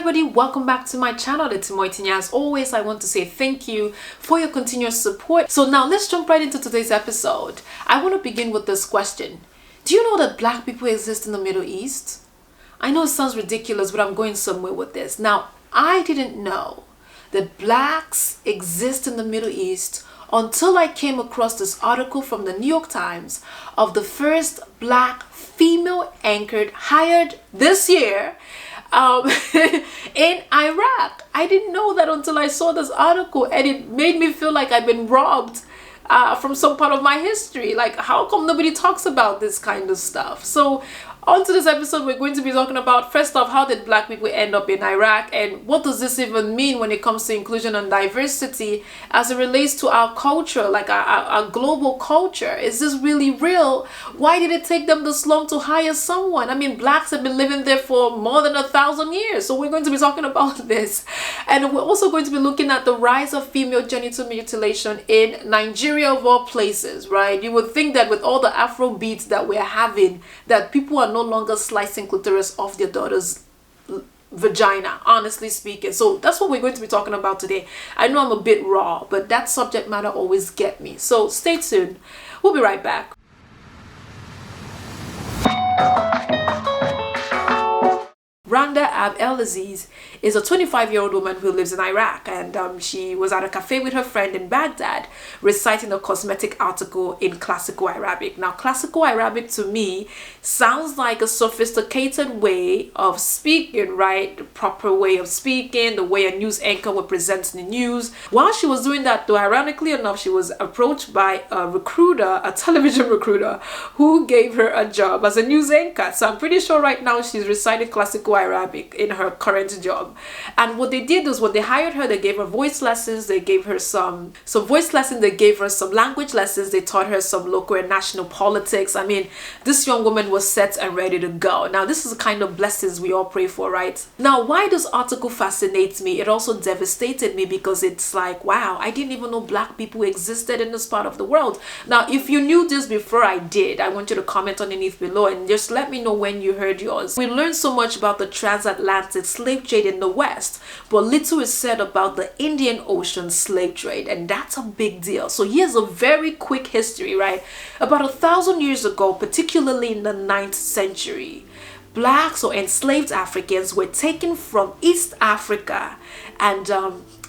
everybody, welcome back to my channel. It's Moitinya. As always, I want to say thank you for your continuous support. So now let's jump right into today's episode. I want to begin with this question. Do you know that black people exist in the Middle East? I know it sounds ridiculous, but I'm going somewhere with this. Now, I didn't know that blacks exist in the Middle East until I came across this article from the New York Times of the first black female anchored hired this year in Iraq. I didn't know that until I saw this article, and it made me feel like I've been robbed from some part of my history. Like, how come nobody talks about this kind of stuff? So on to this episode, we're going to be talking about, first off, how did black people end up in Iraq, and what does this even mean when it comes to inclusion and diversity as it relates to our culture, like our global culture. Is this really real? Why did it take them this long to hire someone? I mean, blacks have been living there for more than 1,000 years. So we're going to be talking about this. And we're also going to be looking at the rise of female genital mutilation in Nigeria, of all places, right? You would think that with all the Afro beats that we're having, that people are no longer slicing clitoris off their daughter's vagina, honestly speaking. So that's what we're going to be talking about today. I know I'm a bit raw, but that subject matter always gets me. So stay tuned. We'll be right back. Randa Aziz is a 25-year-old woman who lives in Iraq, and she was at a cafe with her friend in Baghdad reciting a cosmetic article in classical Arabic. Now, classical Arabic to me sounds like a sophisticated way of speaking, right? The proper way of speaking, the way a news anchor would present the news. While she was doing that, though, ironically enough, she was approached by a recruiter, a television recruiter, who gave her a job as a news anchor. So I'm pretty sure right now she's reciting classical Arabic in her current job. And what they did was, when they hired her, they gave her voice lessons, they gave her some voice lessons, they gave her some language lessons, they taught her some local and national politics. I mean, this young woman was set and ready to go. Now, this is the kind of blessings we all pray for, right? Now, why this article fascinates me, it also devastated me, because it's like, wow, I didn't even know black people existed in this part of the world. Now, if you knew this before I did, I want you to comment underneath below and just let me know when you heard yours. We learned so much about the transatlantic slave trade in the West, but little is said about the Indian Ocean slave trade, and that's a big deal. So here's a very quick history, right? About 1,000 years ago, particularly in the 9th century, blacks or enslaved Africans were taken from East Africa and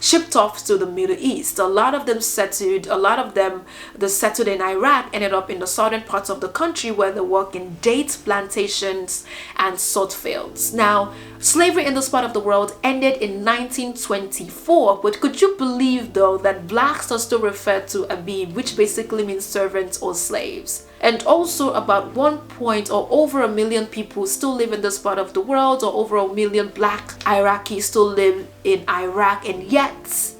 shipped off to the Middle East. A lot of them settled in Iraq, ended up in the southern parts of the country where they work in date plantations and salt fields. Now, slavery in this part of the world ended in 1924, but could you believe though that blacks are still referred to abib, which basically means servants or slaves? And also about 1 or over 1 million people still live in this part of the world, or over 1 million black Iraqis still live in Iraq, and yet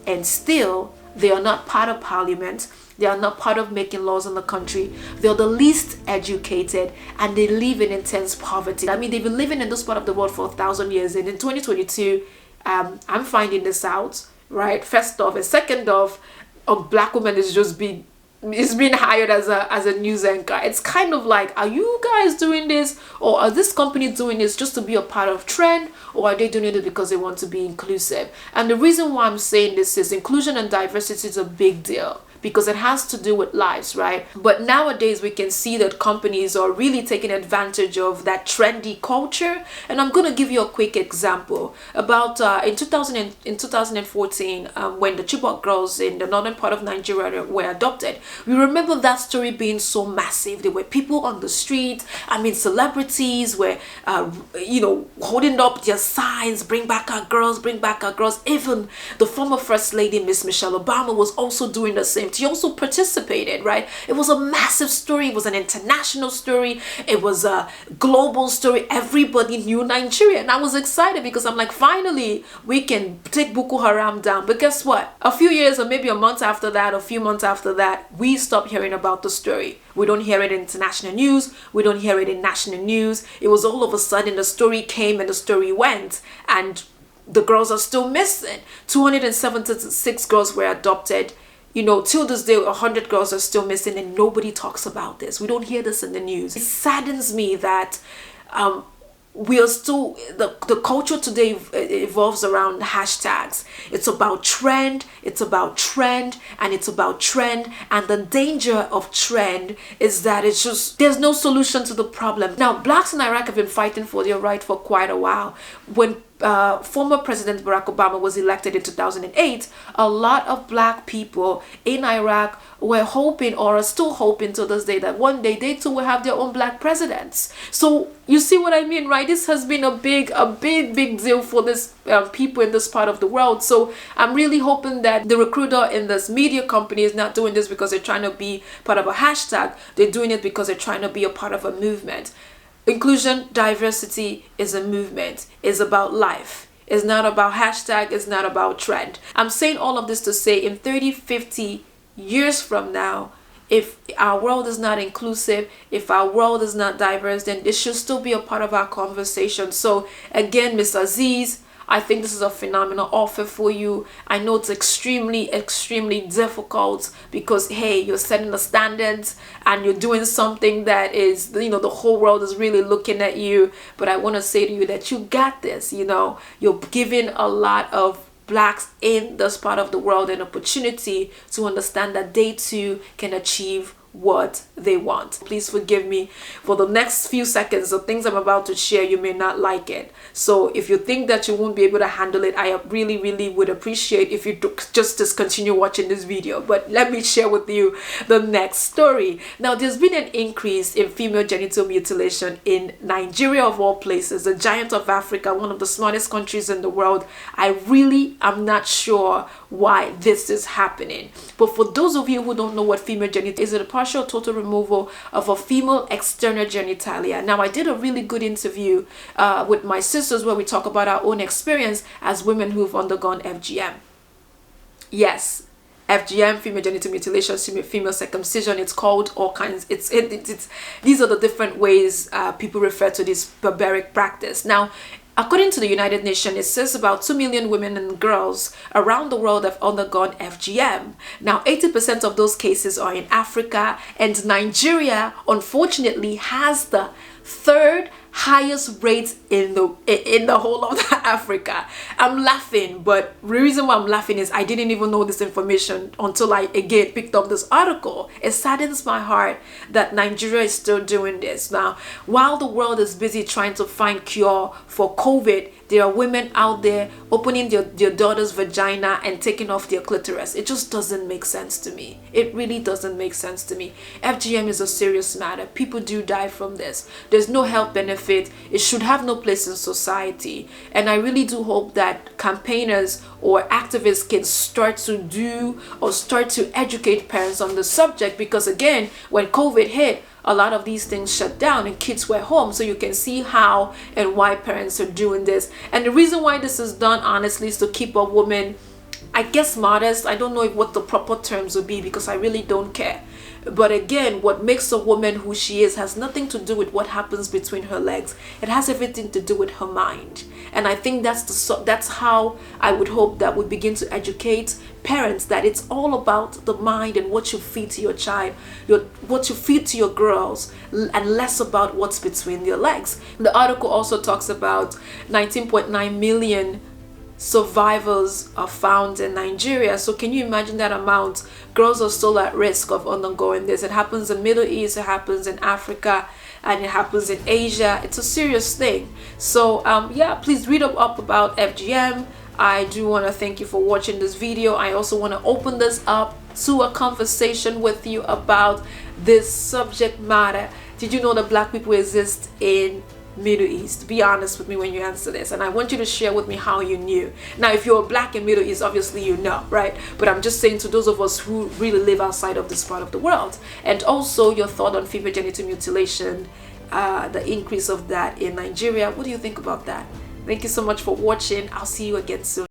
and still they are not part of parliament. They are not part of making laws in the country. They're the least educated, and they live in intense poverty. I mean, they've been living in this part of the world for 1,000 years, and in 2022 I'm finding this out, right? First off, and second off, a black woman is being hired as a news anchor. It's kind of like, are you guys doing this, or are this company doing this just to be a part of trend, or are they doing it because they want to be inclusive? And the reason why I'm saying this is inclusion and diversity is a big deal, because it has to do with lives, right? But nowadays we can see that companies are really taking advantage of that trendy culture. And I'm going to give you a quick example. About in 2014, when the Chibok girls in the northern part of Nigeria were adopted, we remember that story being so massive. There were people on the street, I mean, celebrities were holding up their signs, bring back our girls, bring back our girls. Even the former First Lady, Miss Michelle Obama, was also doing the same. He also participated, right? It was a massive story. It was an international story. It was a global story. Everybody knew Nigeria, and I was excited because I'm like, finally we can take Boko Haram down. But guess what? A few years, or maybe a month after that, a few months after that, we stopped hearing about the story. We don't hear it in international news. We don't hear it in national news. It was all of a sudden the story came and the story went, and the girls are still missing. 276 girls were adopted. You know, till this day, 100 girls are still missing, and nobody talks about this. We don't hear this in the news. It saddens me that we are still, the culture today evolves around hashtags. It's about trend, and it's about trend. And the danger of trend is that it's just, there's no solution to the problem. Now, blacks in Iraq have been fighting for their right for quite a while. When former President Barack Obama was elected in 2008, a lot of black people in Iraq were hoping, or are still hoping to this day, that one day they too will have their own black presidents. So you see what I mean, right? This has been a big deal for this people in this part of the world. So I'm really hoping that the recruiter in this media company is not doing this because they're trying to be part of a hashtag. They're doing it because they're trying to be a part of a movement. Inclusion, diversity is a movement, is about life. It's not about hashtag, it's not about trend. I'm saying all of this to say, in 30, 50 years from now, if our world is not inclusive, if our world is not diverse, then this should still be a part of our conversation. So again, Ms. Aziz, I think this is a phenomenal offer for you. I know it's extremely difficult because, hey, you're setting the standards and you're doing something that is, you know, the whole world is really looking at you. But I want to say to you that you got this. You know, you're giving a lot of blacks in this part of the world an opportunity to understand that they too can achieve what they want. Please forgive me for the next few seconds. The things I'm about to share, you may not like it. So if you think that you won't be able to handle it, I really would appreciate if you just discontinue watching this video. But let me share with you the next story. Now, there's been an increase in female genital mutilation in Nigeria, of all places, the giant of Africa, one of the smartest countries in the world. I really am not sure why this is happening. But for those of you who don't know what female genital is, it a partial total removal of a female external genitalia. Now, I did a really good interview with my sisters where we talk about our own experience as women who've undergone FGM. Yes, FGM, female genital mutilation, female circumcision, it's called all kinds. It's these are the different ways people refer to this barbaric practice. Now, according to the United Nations, it says about 2 million women and girls around the world have undergone FGM. Now, 80% of those cases are in Africa, and Nigeria, unfortunately, has the third highest rate in the whole of Africa. I'm laughing, but the reason why I'm laughing is I didn't even know this information until I again picked up this article. It saddens my heart that Nigeria is still doing this. Now, while the world is busy trying to find cure for COVID, there are women out there opening their daughter's vagina and taking off their clitoris. It just doesn't make sense to me. It really doesn't make sense to me. FGM is a serious matter. People do die from this. There's no health benefit. It should have no place in society. And I really do hope that campaigners or activists can start to educate parents on the subject, because again, when COVID hit, a lot of these things shut down and kids were home. So you can see how and why parents are doing this. And the reason why this is done, honestly, is to keep a woman, I guess, modest. I don't know what the proper terms would be, because I really don't care. But again, what makes a woman who she is has nothing to do with what happens between her legs. It has everything to do with her mind. And I think that's how I would hope that we begin to educate parents, that it's all about the mind and what you feed to your child, what you feed to your girls, and less about what's between their legs. The article also talks about 19.9 million survivors are found in Nigeria. So can you imagine that amount? Girls are still at risk of undergoing this. It happens in Middle East, it happens in Africa, and it happens in Asia. It's a serious thing. So yeah, please read up about FGM. I do want to thank you for watching this video. I also want to open this up to a conversation with you about this subject matter. Did you know that black people exist in Middle East? Be honest with me when you answer this, and I want you to share with me how you knew. Now, if you're black in Middle East, obviously you know, right? But I'm just saying to those of us who really live outside of this part of the world, and also your thought on female genital mutilation, the increase of that in Nigeria. What do you think about that? Thank you so much for watching. I'll see you again soon.